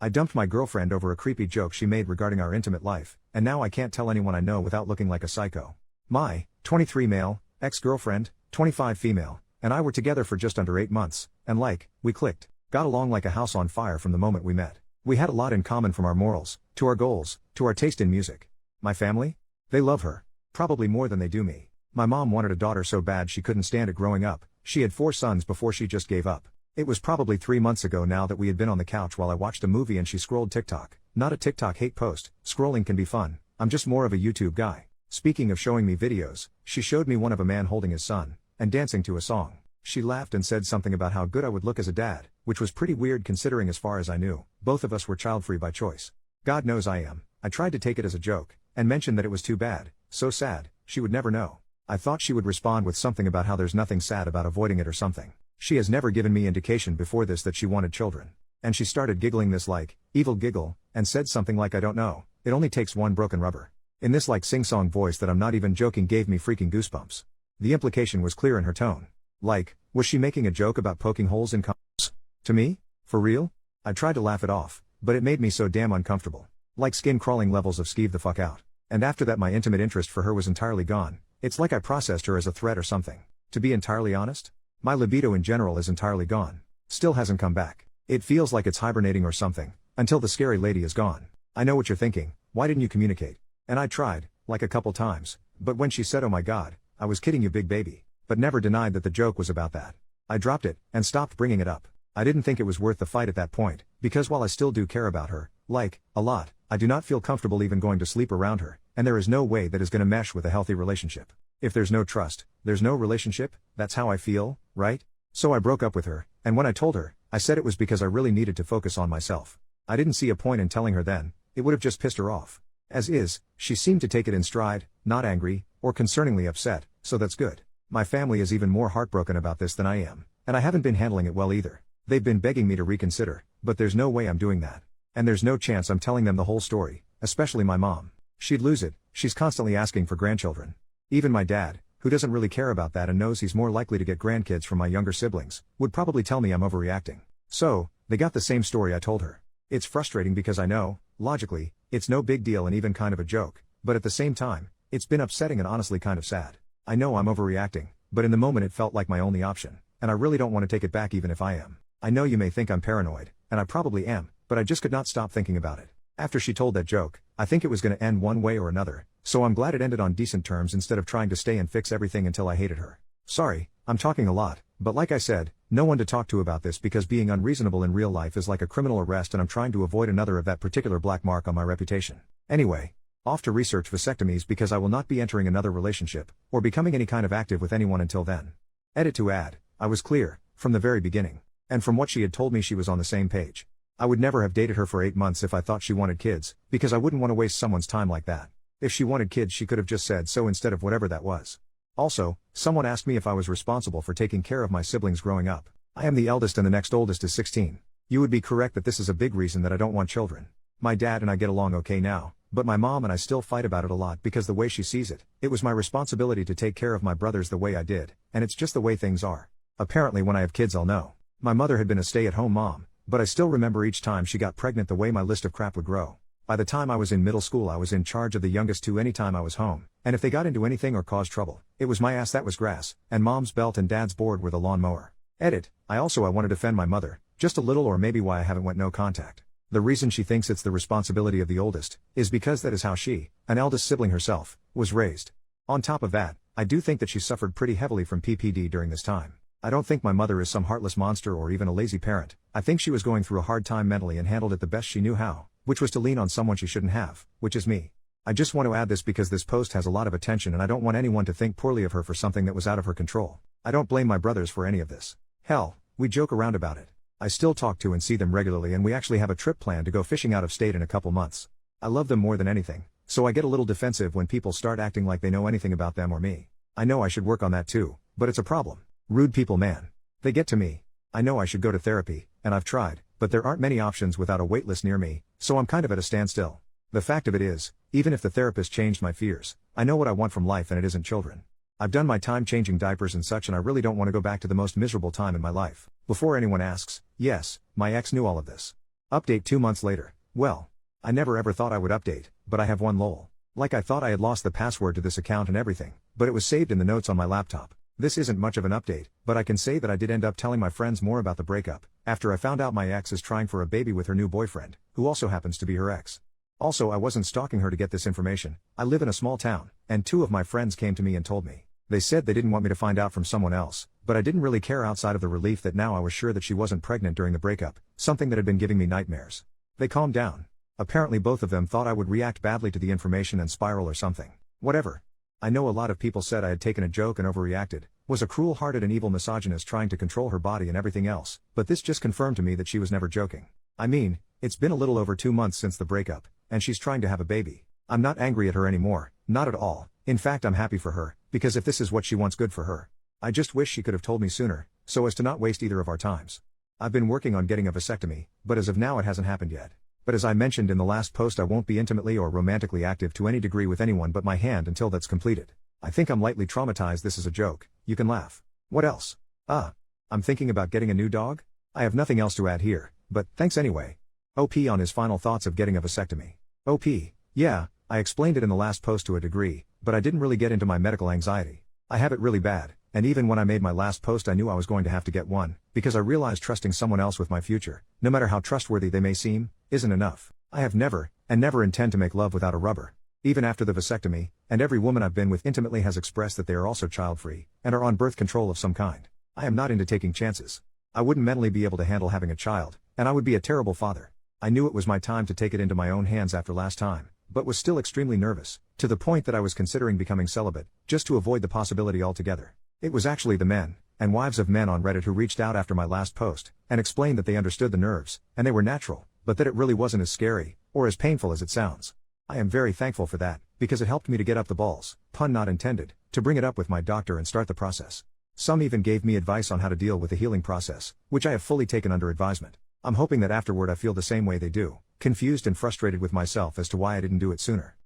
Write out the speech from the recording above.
I dumped my girlfriend over a creepy joke she made regarding our intimate life, and now I can't tell anyone I know without looking like a psycho. My 23 male, ex-girlfriend, 25 female, and I were together for just under 8 months, and we clicked. Got along like a house on fire from the moment we met. We had a lot in common, from our morals, to our goals, to our taste in music. My family? They love her. Probably more than they do me. My mom wanted a daughter so bad she couldn't stand it growing up. She had 4 sons before she just gave up. It was probably 3 months ago now that we had been on the couch while I watched a movie and she scrolled TikTok. Not a TikTok hate post. Scrolling can be fun. I'm just more of a YouTube guy. Speaking of showing me videos, she showed me one of a man holding his son and dancing to a song. She laughed and said something about how good I would look as a dad, which was pretty weird considering, as far as I knew, both of us were child-free by choice. God knows I am. I tried to take it as a joke and mention that it was too bad, so sad, she would never know. I thought she would respond with something about how there's nothing sad about avoiding it or something. She has never given me indication before this that she wanted children. And she started giggling this evil giggle, and said something like, I don't know, it only takes one broken rubber. In this sing-song voice that I'm not even joking gave me freaking goosebumps. The implication was clear in her tone. Was she making a joke about poking holes in condoms? To me? For real? I tried to laugh it off, but it made me so damn uncomfortable. Skin-crawling levels of skeeve the fuck out. And after that my intimate interest for her was entirely gone. It's like I processed her as a threat or something. To be entirely honest, my libido in general is entirely gone. Still hasn't come back. It feels like it's hibernating or something, until the scary lady is gone. I know what you're thinking, why didn't you communicate? And I tried, a couple times, but when she said, oh my god, I was kidding you big baby, but never denied that the joke was about that. I dropped it, and stopped bringing it up. I didn't think it was worth the fight at that point, because while I still do care about her, a lot, I do not feel comfortable even going to sleep around her, and there is no way that is gonna mesh with a healthy relationship. If there's no trust, there's no relationship, that's how I feel, right? So I broke up with her, and when I told her, I said it was because I really needed to focus on myself. I didn't see a point in telling her then, it would have just pissed her off. As is, she seemed to take it in stride, not angry, or concerningly upset, so that's good. My family is even more heartbroken about this than I am, and I haven't been handling it well either. They've been begging me to reconsider, but there's no way I'm doing that. And there's no chance I'm telling them the whole story, especially my mom. She'd lose it, she's constantly asking for grandchildren. Even my dad, who doesn't really care about that and knows he's more likely to get grandkids from my younger siblings, would probably tell me I'm overreacting. So, they got the same story I told her. It's frustrating because I know, logically, it's no big deal and even kind of a joke, but at the same time, it's been upsetting and honestly kind of sad. I know I'm overreacting, but in the moment it felt like my only option, and I really don't want to take it back even if I am. I know you may think I'm paranoid, and I probably am, but I just could not stop thinking about it. After she told that joke, I think it was going to end one way or another, so I'm glad it ended on decent terms instead of trying to stay and fix everything until I hated her. Sorry, I'm talking a lot, but like I said, no one to talk to about this because being unreasonable in real life is like a criminal arrest and I'm trying to avoid another of that particular black mark on my reputation. Anyway, off to research vasectomies because I will not be entering another relationship, or becoming any kind of active with anyone until then. Edit to add, I was clear, from the very beginning. And from what she had told me she was on the same page. I would never have dated her for 8 months if I thought she wanted kids, because I wouldn't want to waste someone's time like that. If she wanted kids she could have just said so instead of whatever that was. Also, someone asked me if I was responsible for taking care of my siblings growing up. I am the eldest and the next oldest is 16. You would be correct that this is a big reason that I don't want children. My dad and I get along okay now, but my mom and I still fight about it a lot because the way she sees it, it was my responsibility to take care of my brothers the way I did, and it's just the way things are. Apparently when I have kids I'll know. My mother had been a stay-at-home mom, but I still remember each time she got pregnant the way my list of crap would grow. By the time I was in middle school I was in charge of the youngest two anytime I was home, and if they got into anything or caused trouble, it was my ass that was grass, and mom's belt and dad's board were the lawnmower. Edit, I want to defend my mother, just a little or maybe why I haven't went no contact. The reason she thinks it's the responsibility of the oldest, is because that is how she, an eldest sibling herself, was raised. On top of that, I do think that she suffered pretty heavily from PPD during this time. I don't think my mother is some heartless monster or even a lazy parent. I think she was going through a hard time mentally and handled it the best she knew how, which was to lean on someone she shouldn't have, which is me. I just want to add this because this post has a lot of attention and I don't want anyone to think poorly of her for something that was out of her control. I don't blame my brothers for any of this. Hell, we joke around about it. I still talk to and see them regularly and we actually have a trip planned to go fishing out of state in a couple months. I love them more than anything, so I get a little defensive when people start acting like they know anything about them or me. I know I should work on that too, but it's a problem. Rude people, man. They get to me. I know I should go to therapy, and I've tried, but there aren't many options without a waitlist near me, so I'm kind of at a standstill. The fact of it is, even if the therapist changed my fears, I know what I want from life and it isn't children. I've done my time changing diapers and such and I really don't want to go back to the most miserable time in my life. Before anyone asks, yes, my ex knew all of this. Update 2 months later. Well, I never ever thought I would update, but I have one lol. Like I thought I had lost the password to this account and everything, but it was saved in the notes on my laptop. This isn't much of an update, but I can say that I did end up telling my friends more about the breakup, after I found out my ex is trying for a baby with her new boyfriend, who also happens to be her ex. Also, I wasn't stalking her to get this information. I live in a small town, and 2 of my friends came to me and told me. They said they didn't want me to find out from someone else, but I didn't really care outside of the relief that now I was sure that she wasn't pregnant during the breakup, something that had been giving me nightmares. They calmed down. Apparently both of them thought I would react badly to the information and spiral or something. Whatever. I know a lot of people said I had taken a joke and overreacted, was a cruel-hearted and evil misogynist trying to control her body and everything else, but this just confirmed to me that she was never joking. I mean, it's been a little over 2 months since the breakup, and she's trying to have a baby. I'm not angry at her anymore, not at all. In fact, I'm happy for her, because if this is what she wants, good for her. I just wish she could have told me sooner, so as to not waste either of our times. I've been working on getting a vasectomy, but as of now it hasn't happened yet. But as I mentioned in the last post, I won't be intimately or romantically active to any degree with anyone but my hand until that's completed. I think I'm lightly traumatized. This is a joke, you can laugh. What else? I'm thinking about getting a new dog? I have nothing else to add here, but thanks anyway. OP on his final thoughts of getting a vasectomy. OP, yeah, I explained it in the last post to a degree, but I didn't really get into my medical anxiety. I have it really bad, and even when I made my last post I knew I was going to have to get one, because I realized trusting someone else with my future, no matter how trustworthy they may seem, isn't enough. I have never, and never intend to make love without a rubber. Even after the vasectomy, and every woman I've been with intimately has expressed that they are also child-free, and are on birth control of some kind. I am not into taking chances. I wouldn't mentally be able to handle having a child, and I would be a terrible father. I knew it was my time to take it into my own hands after last time, but was still extremely nervous, to the point that I was considering becoming celibate, just to avoid the possibility altogether. It was actually the men, and wives of men on Reddit who reached out after my last post, and explained that they understood the nerves, and they were natural, but that it really wasn't as scary, or as painful as it sounds. I am very thankful for that, because it helped me to get up the balls, pun not intended, to bring it up with my doctor and start the process. Some even gave me advice on how to deal with the healing process, which I have fully taken under advisement. I'm hoping that afterward I feel the same way they do, confused and frustrated with myself as to why I didn't do it sooner.